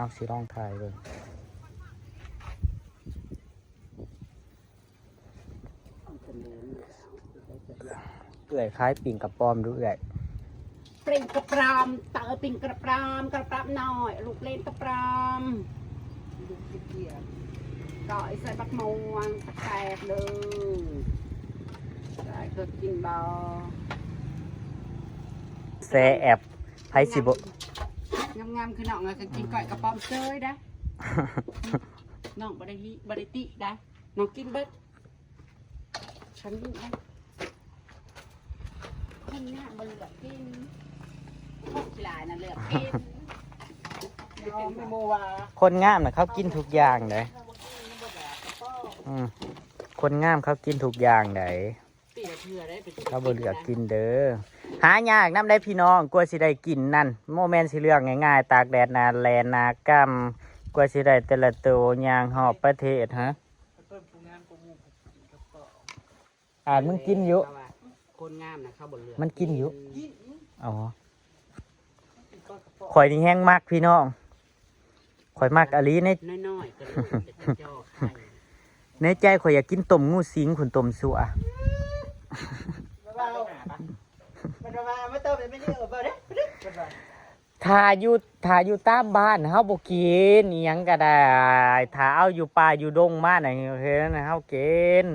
เอาสีร่องถ่ายเลยเอื่อยคล้ายปิ่งกับปอมดูเอื่อยปิ่งกระปรามเต๋อปิ่งกระปรามหน่อยลูกเล่นกระปรามลูกเกียร์ก่อยใส่บักม่วงแตกเลยใส่ก็กินเบาแซ่แอบไพ่สิบงามคือน้องก็กินก่อยกระป๋อมเซยได้น้องบริติได้น้องกินเบิดฉันยิ่งได้คนนี้มันเหลือกินพวกกีฬาน่ะเหลือกินคนงามนะเขากินทุกอย่างเลยคนงามเขากินทุกอย่างเลยเขาบ่เหลือกินเด้อหายากน้ำได้พี่น้องกลัวสิได้กินนั่นโมเมนต์สิเรื่องง่ายๆตากแดดนาแลนนากำกลัวสิได้แต่ละตัวยางหอบประเทศฮะมึงกินอยู่คนงามนะเขาบ่เหลือมันกินอยู่อ๋อข่อยนี่แห้งมากพี่น้องข่อยมากอลีในน้อยๆก็เลยจ่อไข่ในใจข่อยอยากกินต้มงูสิงขุนต้มสัวถ้าอยู่ตามบ้านเฮาบ่กินอีหยังก็ได้ถ้าเอาอยู่ป่าอยู่ดงมาน่ะเฮ็ดให้เฮากิน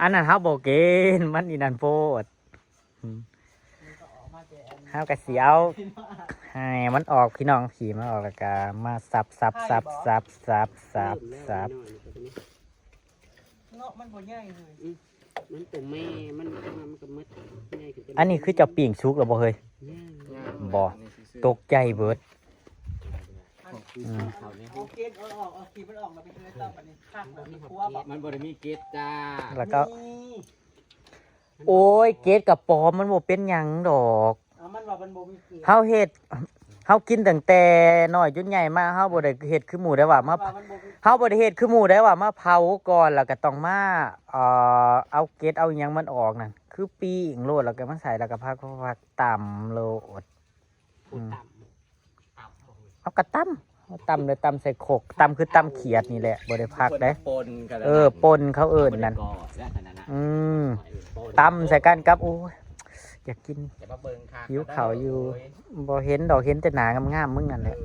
อันนั้นเฮาบ่กินมันอีนั่นโพดเฮาก็สิเอาให้มันออกพี่น้องผีมันออกแล้วก็มาสับเงาะมันบ่ใหญ่เลยมันตัวแม่มันก็มืดใหญ่ขึ้นอันนี้คือจะปิ่งชุกแล้วบ่เฮ้ยบ่ตกใจเบิดเอาเกล็ดเอาออกเอาขีมันออกมาเป็นอะไรต่อไปนี่ข้างแบบนี้ครัวบ่มันบ่ได้มีเกล็ดจ้าแล้วก็โอ้ยเกล็ดกับปอมมันบ่เป็นหยังดอกมันว่ามันบ่มีเกล็ดเฮาเฮ็ดเฮากินตั้งแต่น้อยจนใหญ่มาเฮาบ่ได้เฮ็ดคือหมู่ได้ว่ามาเฮาบ่ได้เฮ็ดคือหมู่ได้ว่ามาเผาก่อนแล้วก็ต้องมาเอาเกล็ดเอาหยังมันออกนั่นคือปิ้งโลดแล้วก็มาใส่แล้วก็พักตำโลดเอากระตำเลยตำใส่โขกตำคือตำเขียดนี่แหละบ่ได้พักเด้ปนเขาเอิ้นนั่นตำใส่กันกับโอ้ยอยากกินหิวข้าวอยู่บ่เห็นดอกเห็นแต่หนางามๆมึงนั่นแหละ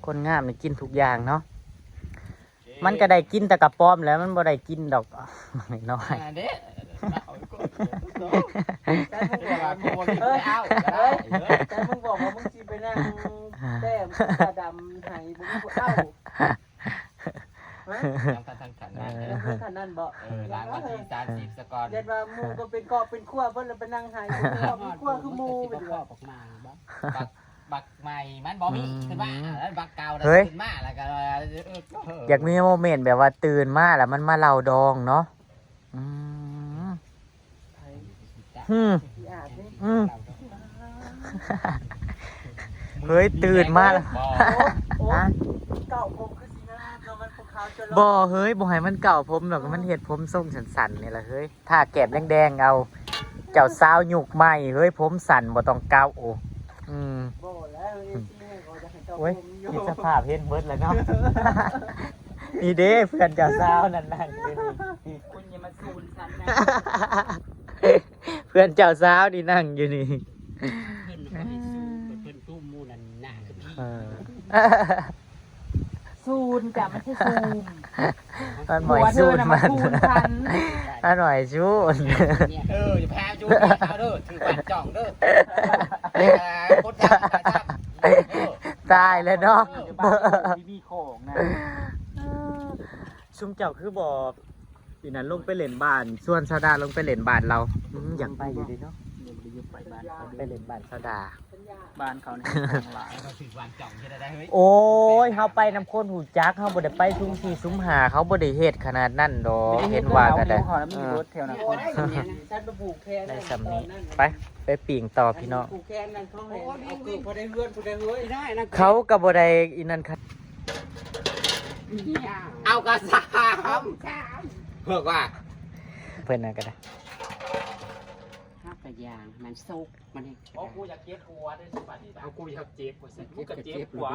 คนงามนี่กินทุกอย่างเนาะมันก็ได้กินแต่กระป้อมแล้วมันบ่ได้กินดอกน้อยแต่มึงบอกว่ามึงสิไปนั่งแต้มตาดำให้มึงเอาท่านนั่นบอกล้างวันที่30สกอร์เด็ดว่ามูก็เป็นกอบเป็นขั้วเพิ่นเลยไปนั่งหายเป็นขั้วคือมูไปดีกว่าบักใหม่มันบ่มีขึ้นมาแล้วบักเก่าขึ้นมาแล้วก็อยากมีโมเมนต์แบบว่าตื่นมาแล้วมันมาเล่าดองเนาะเฮ้ยตื่นมาแล้วเก่าผมคือสีหน้าเรามันขาวจนบ่เฮ้ยบ่ให้มันเก่าผมหรอกมันเห็ดผมทรงสันๆนี่แหละเฮ้ยถ้าแก้มแดงๆเอาเจ้าสาวหยุกใหม่เฮ้ยผมสั่นบ่ต้องเกาโอ้บ่แล้วเว้ยมีสภาพเห็นเบิดแล้วเนาะนี่เด้เพื่อนเจ้าสาวนั่นนี่คุณอย่ามาซูนฉันนะเพื่อนเจ้าสาวนี่นั่งอยู่นี่เพิ่นตู้มูนั่นหน้าคือพี่ซูนจ้ะไม่ใช่ซูมมันหน่อยซูนมันหน่อยซูนอย่าแพ้จูเอาเด้อถือปัดจ่องเด้อกดจับตายแล้วเนาะมีของนะชุ่มเจ้าคือบอกอีนั้นลงไปเล่นบ้านส่วนซาดาลงไปเล่นบ้านเราอยากไปอยู่ดีเนาะไปเล่นบ้านซาดาบ้านเขาเนี่ยโอ้ยเขาไปน้ำข้นหูจักเขาบ่ได้ไปซุ้ม4ซุ้ม5เขาบ่ได้เฮ็ดขนาดนั้นดอกเห็นว่าก็ได้ได้สำนี้ไปปิ่งต่อพี่น้องเขาก็บ่ได้อีนั่นค่ะเอากระซามเพื่อว่า เพิ่นน่ะก็ได้ ข้าวกระยางมันสุกมันนี่ เพราะกูอยากเจ็บหัวได้สิบัดนี้เอากูอยากเจ็บหัวสิกูก็เจ็บหัว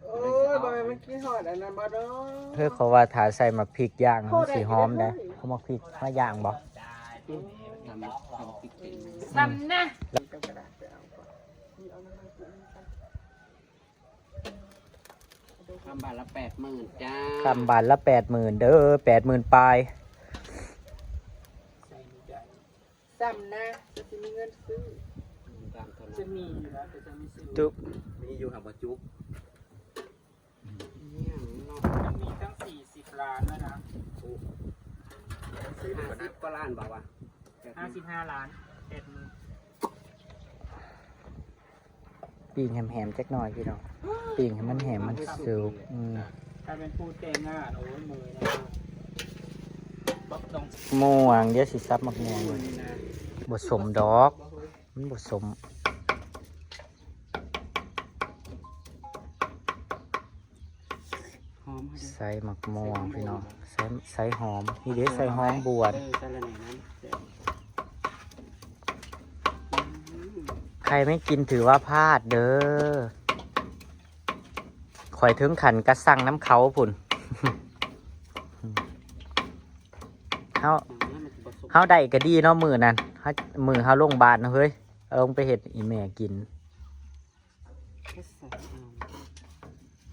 โอ้ยบอยมันกินหอดอันนั้นมาเด้อ เพื่อเขาว่าถ้าใส่หมักพริกย่างมันสิหอมได้เขาหมักพริกมาย่างบ่ ทำปิดเป็น ซ้ำนะ คำบาทละ80,000จ้า คำบาทละ80,000เด้อ80,000ปลาย ซ้ำนะจะมีเงินซื้อ ตามเท่า จะ นั้น มีอยู่แล้วแต่จะไม่ซื้อ จุ๊บ มีอยู่หับจุ๊บ เนี่ยเนาะ มันมีตั้ง40 ล้านแล้วนะ 50ก็ล้านบอกว่า 55 ล้าน80,000 ปิ้งแหมๆจักหน่อยพี่น้องปิ้งให้มันแหมมันสุก ถ้าเป็นผู้เต้นหน้าโอ้ยมือนะบักต้อง ม่วงเดี๋ยวสิซับมักม่วง มือนี่นะ บ่สมดอกมันบ่สม หอมให้ด้วย ใส่มักม่วงพี่น้องใส่หอมนี่เด้ใส่หอมบวช แต่ละไหนนั้นเดี๋ยว ใครไม่กินถือว่าพลาดเด้อข่อยถึงขันกระสั่งน้ำเขาพุ่น เฮา อย่างนั้นมันจะผสม เฮาได้ก็ดีเนาะมื้อนั้นมื้อเฮาลงบาทเนาะเฮ้ยเอาลงไปเฮ็ดอีแม่กิน แค่ใส่เอา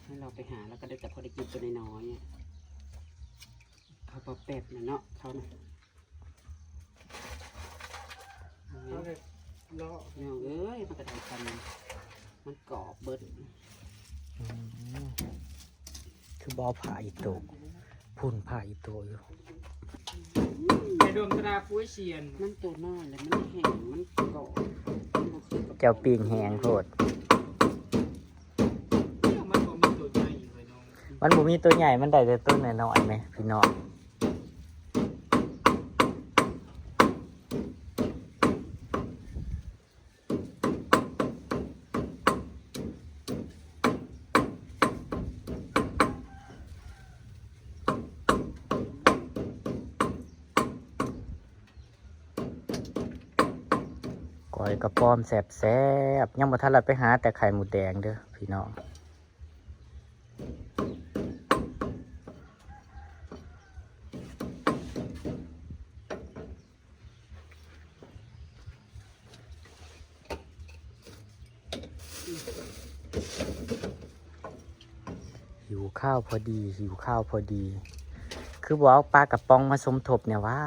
ให้เราไปหาแล้วก็ได้แต่พอได้กินตัวน้อยๆเนี่ยเขาปอเป็ดนะเนาะเขาน่ะ เอาเลยเลาะ เนี่ยเอ้ยมันกระไดกันมันกรอบเบิด คือบ่เอาผ้าอีโตะพุ่นผ้าอีโตะอยู่ ในดวงตราปุ้ยเชียน มันตัวน้อยเลยมันแห้งมันกรอบมันบ่คือกับ เจ้าปิ้งแหงโพด มันบ่มีตัวใหญ่เลยน้อง มันบ่มีตัวใหญ่มันได้แต่ตัวน้อยๆแหมพี่น้องก้อยกระป้อมแซ่บๆยังบ่ทันละไปหาแต่ไข่หมูแดงเด้อพี่น้อง หิวข้าวพอดีหิวข้าวพอดี คือบอกเอาปลากระป๋องมาสมทบเนี่ยว่า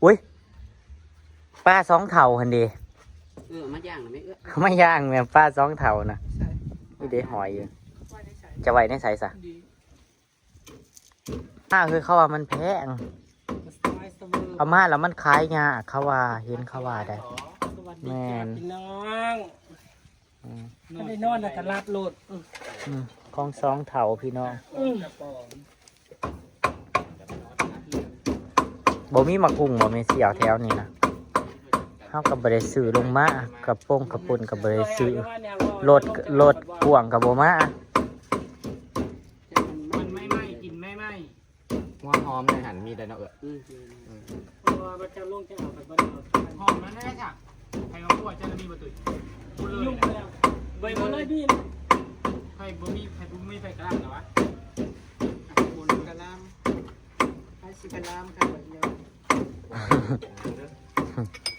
อุ้ยปลาสองเท่าหันเดี มาย่างหรือไม่เอื้อ ไม่ย่างแม่นปลาสองเท่านะ ใส่ นี่เด้หอยอยู่ ไว้ในใส่ จะไว้ในใส่ซะ ดี คือเขาว่ามันแพง สบายสบาย เอามาแล้วมันขายยากเขาว่าเห็นเขาว่าได้ สวัสดี แม่ จ้าน พี่น้องไม่ได้นอนแต่รับโหลด ของสองเท่าพี่น้อง กระป๋อง บ่มีมะกุ้งบ่มีเสี่ยวแถวนี่นะเขากับบริซื้อลงมากระโปงกระปุ่นกับบริซื้อรถพ่วงกับบ่มา มันไม่ไหม้กินไม่ไหม้ หัวหอมในหันมีแต่เนาะเพราะว่ามันจะลงจะเอาไปบ้านเรา หอมนั่นแหละจ้ะใครมาพูดจะมีประตูพูดเลย ยุ่ง นะ แล้วใบมันเลยพี่ ใครบ่มีไฟกระด้างเหรอวะ บนกระลามให้สิกระลามค่ะแบบเดียว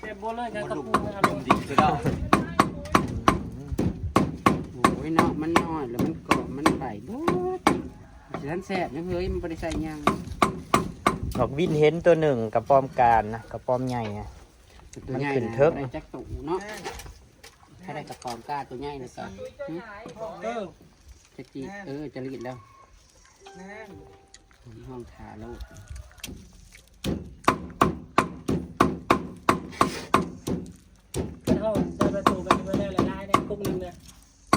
แต่โบเลยจะกระปุกนะครับ ดิคือเรา โอ้ยเนาะมันน้อยแล้วมันกรอบมันใบเบิดฉันแซ่บยังเฮ้ยมันบริใส่ยัง ดอกวินเห็นตัวหนึ่งกระป้อมการนะกระป้อมใหญ่นะ ตัวใหญ่ มันขึ้น นะ เทิง ได้จักตู่เนาะถ้าได้กระปอมกล้าตัวใหญ่นะจ๊ะ เออ จะจีจะรีดแล้ว แน่น ห้องขาแล้ว เข้าใส่ประตูไปไม่ได้เลยได้เนี่ยกุ๊กนึงเลย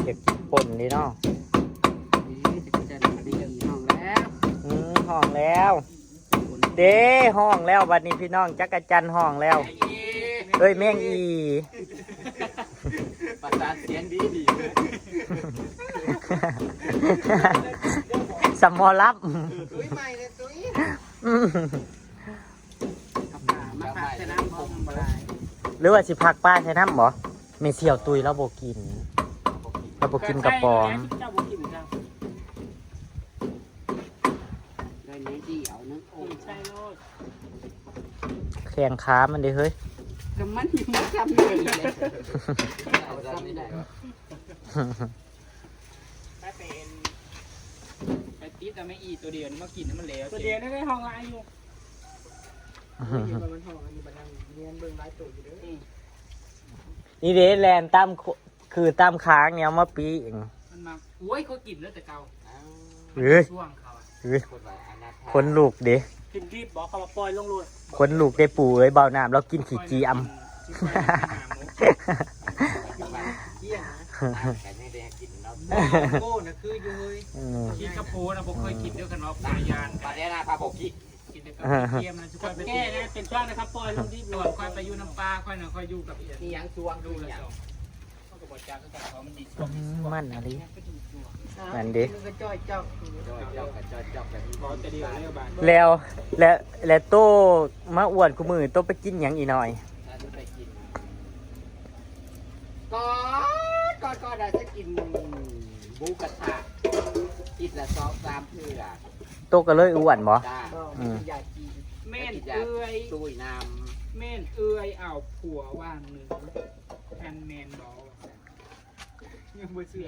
เก็บกินป่นดีเนาะ จะดีห้องแล้ว ห้องแล้ว เด้ห้องแล้วบัดนี้พี่น้องจักรจันทร์ห้องแล้วเอ้ยแม่งอี ประสานเสียงดีดี สมอรับ ตุ้ยใหม่เลยตุ้ย อืม เอาไป หรือว่าสิพักป้าใช้น้ำบ่เมเสียวตุยเราบ่กินเราบ่กินกระป๋อม เจ้าบ่กินจ้า เลยนี้เดียวนึงโอ้ ใช่โลด แข่งขามันเด้เฮ้ย ก็มันยังไม่ทำเลยเอาทำไม่ได้ ถ้าเป็นไปตีแต่ไม่อีตัวเดียวนี่มากินให้มันแล้วตัวเดียวได้ห้องละอายุ เห็นว่ามันห่ออันนี้บันนังเรียนเบิ่งหลายตัวอยู่เด้อ นี่เด้แลนตั้มคือตั้มค้างเนี่ยเอามาปีเอง มันมาโอ้ยเขากินแล้วแต่เก่า เฮ้ย ช่วงเขาอะ เฮ้ย คนว่าอนาถา คนลูกเด้ กินรีบบอกเขามาปล่อยลงโลด คนลูกได้ปู่เอ้ยเบาน้ำเรากินขี้จีอำ เยี่ยงนะ แต่ยังได้กินเนาะ โก้น่ะคืออยู่เฮ้ย อืม กินกระโปนะผมเคยกินเดียวกันว่าปลายาน ปลาเนี้ยนะปลาโบกี้ กินแต่กับเทียมนะค่อยไปแก้นะเป็นช่วงนะครับปล่อยลงรีบด่วนค่อยไปอยู่น้ำปลาค่อยหน่อยค่อยอยู่กับอีก นี่ยังช่วง ดู ดู แล อย่าง เขาก็บอกจ้าก็แต่เขามันดี มันอะไรนั่นเด้ มันก็จ้อยจอก จอกแบบนี้ บอกจะดีกว่าเรื่องบ้าน แล้วโตมาอ้วนกูมือโตไปกินหยังอีหน่อย ถ้าจะไปกิน ก็ได้จะกิน บูกระทะกินละ2-3เทื่อ โตก็เลยอ้วนบ่ จ้า ก็อยากกิน เม่นเอื้อย ตุ้ยน้ เม่นเอื้อยเอาผัวว่างหนึ่งแอนแมนบอกยังบ่ซื้อ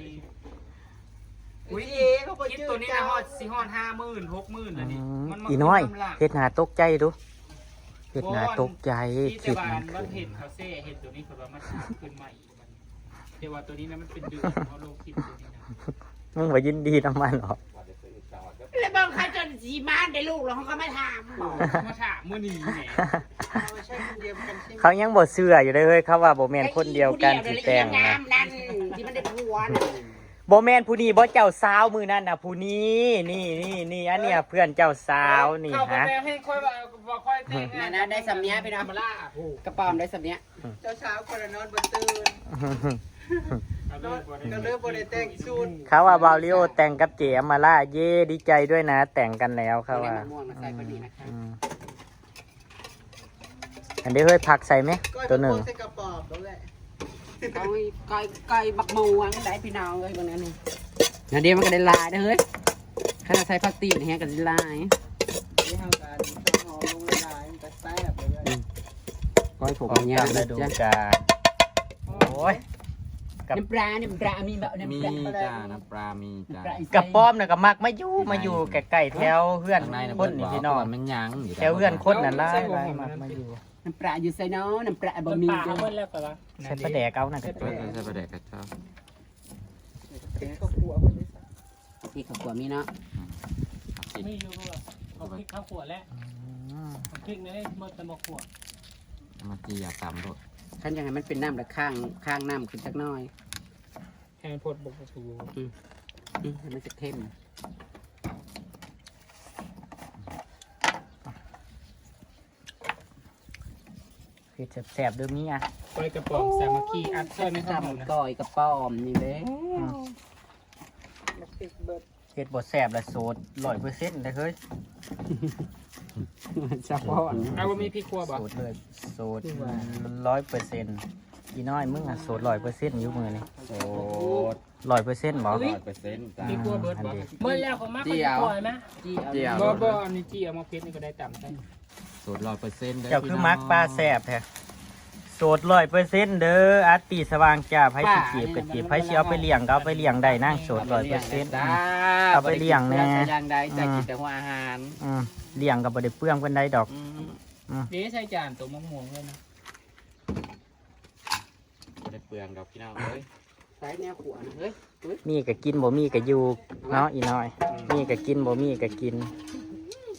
อุ้ยเขาไป คิด จื้อ ตัวนี้นะ เจ้า ฮอดสิฮอด50,000 60,000อันนี้มันมา อีน้อย ขึ้ำลัง เฮ็ดหน้าตกใจดูเฮ็ดหน้าตกใจ ที่ คิ แต่ ด ว่า มัน มัน ขึ้น เห็นเขาเซ่เห็นตัวนี้เขาว่ามันถามขึ้นมาอีกมันแต่ว่าตัวนี้นะมันเป็นเดือนเขาลงคลิปตัวนี้นะ มึงบ่ยินดีน้ำมันหรอก ำว่าจะซื้อจอดก็ แล้วบางใครจนสีบ้านได้ลูกแล้วเขาก็มาถาม มาถามมื้อนี้แหม ไม่ใช่คนเดียวกันใช่ไหม เขายังบ่เชื่ออยู่เลยเฮ้ยเขาว่าบ่แม่นคนเดียวกันสิแต่ง งา นะ มนั่นที่มันได้ผัวน่ะ บ่แม่นผู้นี้บ่เจ้าสาวมือนั่นน่ะผู้นี้นี่อันเนี้ยเพื่อนเจ้าสาวนี่ เขาก็ ฮะ แปลให้ค่อยว่าค่อยแต่งงาน นะได้สำเนียงไป ธร นะ รมราช กระป๋อมได้สำเนียง เจ้าเช้าคนละนอนบนตื่นก็เริ่มบริแต่งชุด เขาว่าบาลิโอแต่งกับเจอมาล่าเย่ดีใจด้วยนะ แต่งกันแล้วเขา ได้ ว่า มะม่วงมาใส่พอดีนะคะ อืมอันนี้เฮ้ยผักใส่ไหม ก้อย ตัวหนึ่ง ใส่กระป๋องนั่นแหละ ไก่บักม่วงได้พี่น้องเลยบางนั้นนี่นั่นเดียวมันก็ได้ลายนะเฮ้ยขนาดใส่ผักตีนแห้งก็ได้ลาย นี่ทางการหอมลงละลายมันจะแซ่บเลย ก้อยผม ของ เนี่ย กำลังดูกาลโอ้ย น้ำปลามีแบบน้ำ มี ปลา จ้าน้ำปลามีจ้าก ระป้อมน่ะก็มักมาอยู่ใกล้ๆแถวเพื่อน ข้างในนะ คนนี่พี่น้อง มันยัง แถวเพื่อนคนนั่นล่ะมักมาอยู่ น้ำปลาอยู่ใส่เนาะน้ำปลาบะห มี มี่ ปลาเพิ่นแล้วก็ว่า ใส่ปลาแดกเอาน่ะก็ ใช่ประเด็กกระชอบ ก็ขัวคนนี้ ที่ขับหัวมีเนาะ มีอยู่ก็เอาพริกข้าวขวดแล้วเอาพริกนี่ให้หมดแต่บ่ขวด มาจียาตามรถ ขั้นยังไงมันเป็นน้ำและข้างน้ำขึ้นสักหน่อย ให้มันพดบกถู ให้มันจะเข้ม คือแสบๆเด้อมีอ่ะ ปล่อยกระป๋องสามัคคีอัดซอยไม่ทำนะ จำก่อยกระป๋อมนี่เลย มาติดเบิร์ด เฮ็ดบ่แสบและโสด100%เลยเฮ้ย เฉพาะ เอาว่ามีพริกขัวบ่ โสดเลยโสด100%อีน้อยมึงอ่ะโสด100%อยู่มื้อนี้ โอ้ 100%บ่ 100%จ้า พริกขัวเบิดบ่เมื่อแล้วก็มา เจียว ปล่อยไหม เจียว บ่อันนี้จี้เอามาเพชรนี่ก็ได้ต่ำได้ สูตร100%ได้ เจ้าคือมักปลาแสบแท้โสด100%เด้ออาร์ตีสว่างจ้าไผสิจีบก็จีบไผสิเอาไปเลี้ยงก็เอาไปเลี้ยงได้นางโสด100% จ้า เอาไปเลี้ยงแน่ ยังได้จะกินแต่หัวอาหาร เลี้ยงก็บ่ได้เปลืองเพิ่นได้ดอก เดี๋ยวใส่จานตัวมะม่วงเลยนะ ได้เปลืองดอกพี่น้องเอ้ย ใส่แนวขวานเฮ้ย มีก็กินบ่มีก็อยู่เนาะอีน้อย มีก็กินบ่มีก็กิน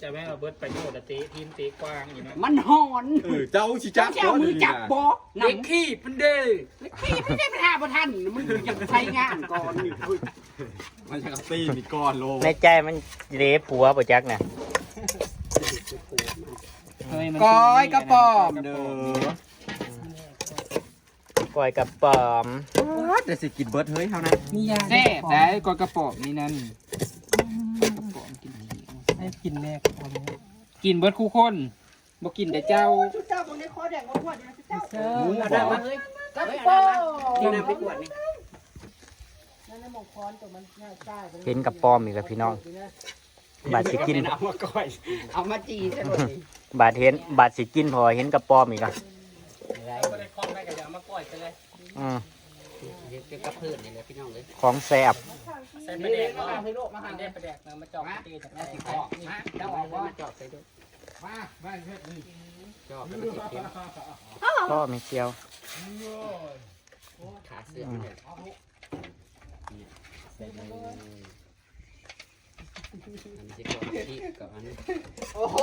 จะแม่เราเบิดประโยชน์อะตีทีมตีกว้างอยู่นะ มันหอน เจ้าชิจัก เจ้ามือจับบ่ เด็กขี้เป็นเด้อ ขี้ไม่ได้ไปหาบ่ทันมันอยากใช้งานก่อน มันจะตีมีก้อนโล ในใจมันเละผัวบ่จักน่ะ ก้อยกระป๋อม เด้อ ก้อยกับป๋อม จะสิกินเบิร์ดเฮ้ยเท่านั้น มียา แซ่บได้กอกระป๋องนี่นั่น ให้กินแม่ กินเบิดคู่คน ม บ่กินแต่เจ้า เจ้าตรงนี้คอแดงมาขวดนะเจ้า หมูเอาได้มาเฮ้ย กระ เฮ้ย ป๋อ เอาได้มากินน้ำไปขวดนี่ นั่นน่ะหมกคอนตัวมันง่ายใต้ เห็นกับปอมอีกแล้วพี่น้องบาดสิกิน เอามาก่อยเอามาจีใช่ไหม บาดสิกินพอเห็นกับปอมอีกอ่ะ ไม่ได้คล้องได้ก็จะเอามาก่อยไปเลย อืม เฮ็ดเป็นกระพืชนี่แหละพี่น้องเลย ของแซ่บ ใส่ไปแดกมาให้ลูกมาหันได้ไปแดกมาจอกตีจากนั้นสิจอกนี่เจ้าเอาว่าจอกใส่ด้วยจอกแล้วก็ติดเข็ม ก็ไม่เกี่ยว ขาเสื้อมันเนี่ยใส่เลยอันนี้ก่อนที่ก่อน โอ้โห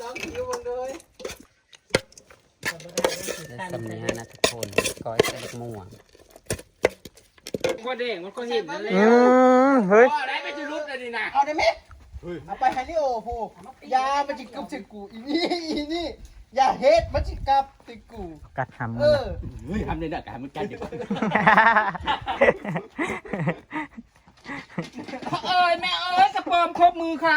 ลองคิวมันเลย สำเนียงนะทุกคนก้อยใส่ลูกม่วง ก็เด้งมันก็เห็นนั่นแหละ เฮ้ย ได้ไปจุลุดเลยนี่นะ เอาได้ไหมเอาไปให้ลิโอพูยามันจิกับติกูอีนี่อย่าเฮ็ดมันจิกับติกู กัดหำ เอ มัน อ เฮ้ยทำในดักการมันกันอยู่ เอ้ยแม่เอ้ยกระปอมครบมือใคร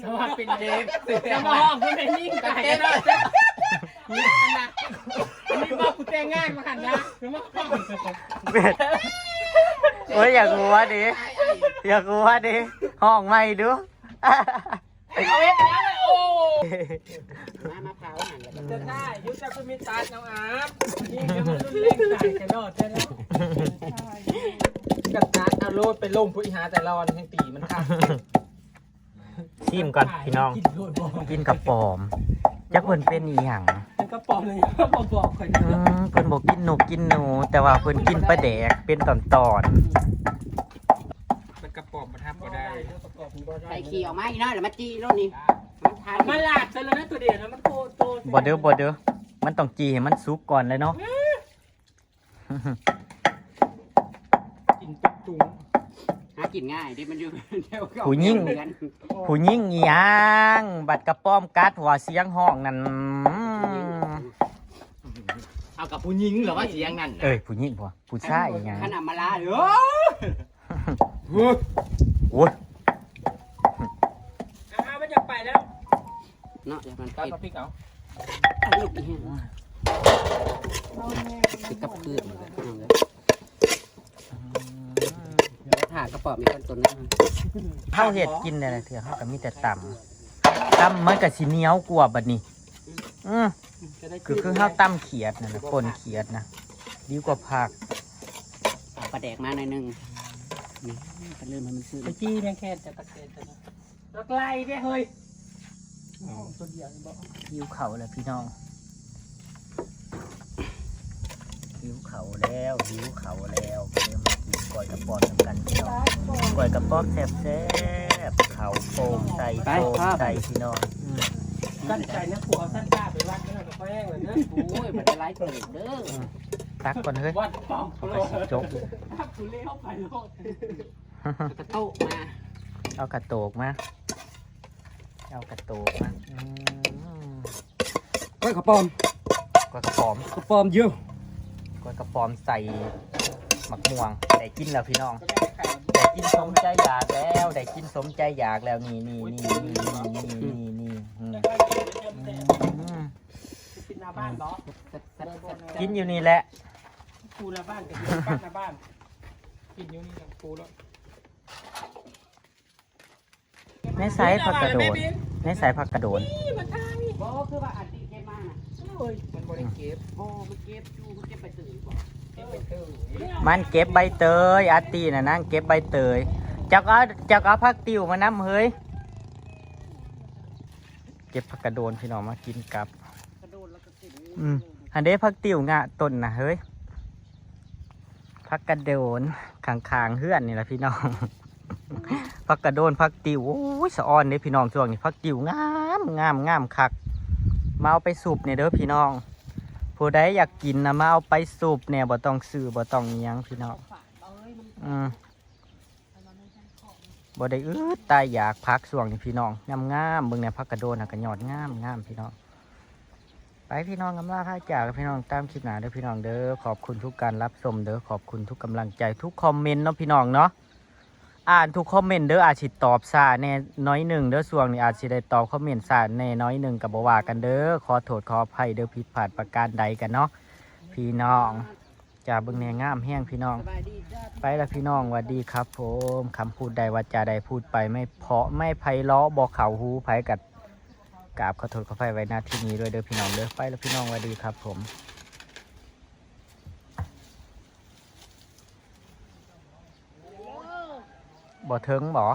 สวัสดีเป็นเดฟ จะมาห้องคุณเป็นยิ่งไก่เนาะนี่นะนี่บอกกูแต่งงานมาหันนะหรือว่าห้อง โอ้ยอยากรู้ว่าดิอยากรู้ว่าดิห้องไม่ดู เอาเอ็ดแล้วเลยโอ้ มาพร้าวหันแล้ว จะได้ยุทธภูมิตาน้องอาบนี่ก็มันรุ่นเล่งไก่กันโดดใช่ไหมกระตัดเอาโลดไปลงผู้อิหาแต่ละวันแห่งตีมันค่ะ ชิมก่อนพี่น้อง กินกับปอมจักเพิ่นเป็นอีหยัง มันก็ปอมเลยก็บอกคน เพิ่นบอกกินหนูแต่ว่าเพิ่นกินปลาแดกเป็นตอน มันกระป๋อมมาทำก็ได้ ใส่ขี้ออกมาอีกหน้อยเดี๋ยวมาจีรถนี่มันทาน มันหลาดซะแล้วนะตัวเดียวนะมันโคโต ๆบ่เด้อมันต้องจีให้มันสุกก่อนเลยเนาะ กินตุ๊กตุ้ง หากินง่ายดิมันอยู่เดี๋ยวก็ ผู้หญิงอีหยังบัดกระป้อมกัดหัวเสียงห้องนั่น เอากับผู้หญิงเหรอว่าเสียงนั่น เอ้ยผู้หญิงบ่ผู้ชายอีหยัง ขนาดมาลาเด้อ โอ้ย มันจะไปแล้ว เนาะเดี๋ยวมัน ตัด ปิด มาพริกเอา ลูกอีกติดกับพืชมันเลยถ่ากระป๋อมมีคนตัวนึง เฮาเฮ็ดกินได้เถื่อเฮาก็มีแต่ตำมันก็สิเหนียวกว่าบัดนี้คือเฮาตำเขียดนั่นน่ะป่นเขียดนะดีกว่าผัก ปลาแดกมาหน่อยนึงนี่ปลาเลื่อนมันซื้อ ไปจี้แมงแค่จะตะเกียบนะรักไล่ได้เฮ้ย หิวเขาแล้วพี่น้องหิวเขาแล้วก็เลยมากินก้อยกระป๋อมนำกันพี่น้องก้อยกระป๋อมแซ่บๆเขาโป่งใส่โป่งใส่พี่น้อง สั้นใจนะผัวสั้นกล้าไปวัดไม่ต้องไปแห้งเลยเนอะ โอ้ยมันจะไล่เปิดเด้อ ตักก่อนเฮ้ย วัดปอง เขาก็สิจก ถ้ากูเลี้ยวไปโลด กระโต๊ะมา เอากระโตกมาก้อยกระปอม ก้อยกระป๋อม กระปอมเยอะ ก้อยกระป๋อมใส่หมักม่วงได้กินแล้วพี่น้องได้กินสมใจอยากแล้วนี่กินหน้าบ้านเหรอ กินอยู่นี่แหละ กูหน้าบ้านกับบ้านหน้าบ้านกินอยู่นี่กับกูแล้ว ในสายผักกระโดด มันทางนี่ บ่คือว่าอันที่เก็บมาน่ะ เฮ้ยมันบริเก็บ โอ้มันเก็บอยู่มันเก็บไปตื่นบ่ เก็บไปเถอะ มันเก็บใบเตยอาร์ตีน่ะนั่งเก็บใบเตยจักเอาผักติวมานำเฮ้ยเก็บผักกระโดนพี่น้องมากินกับ กระโดดแล้วก็กิน อันเด้ผักติวงะต้นน่ะเฮ้ยผักกระโดนขางๆเฮือนนี่แหละพี่น้องผักกระโดนผักติวโอ้ยสะออนเด้พี่น้องช่วงนี้ผักติวงามคักมาเอาไปสูบเนี่ยเด้อพี่น้องผู้ใดอยากกินนะมาเอาไปสูบเนี่ยบ่ต้องซื้อบ่ต้องอิหยังพี่น้องบ่ได้ตายอยากพักช่วงนี้พี่น้องงามเบิ่งเนี่ยผักกระโดนน่ะก็ยอดงามพี่น้องไปพี่น้องกำลาพาจากพี่น้องตามคลิปหน้าเด้อพี่น้องเด้อขอบคุณทุกการรับชมเด้อขอบคุณทุกกำลังใจทุกคอมเมนต์เนาะพี่น้องเนาะ อ่านทุกคอมเมนต์เด้ออาจสิตอบซาแน่น้อยหนึ่งเด้อส่วงนี้อาจสิได้ตอบคอมเมนต์ซาแน่น้อยหนึ่งก็บ่ว่ากันเด้อขอโทษขออภัยเด้อผิดพลาดประการใดกันเนาะพี่น้องจ้าเบิ่งแนงามแห้งพี่น้อง สบายดีจ้า ไปแล้วพี่น้องสวัสดีครับผมคำพูดใดวาจาใดพูดไปไม่เพราะไม่ไพเราะบอกเขาหูไผกัดกราบขอโทษขอไฟไว้หน้าที่นี้ด้วยเด้อพี่น้องเด้อไปแล้วพี่น้องสวัสดีครับผมบ่เทิงบ่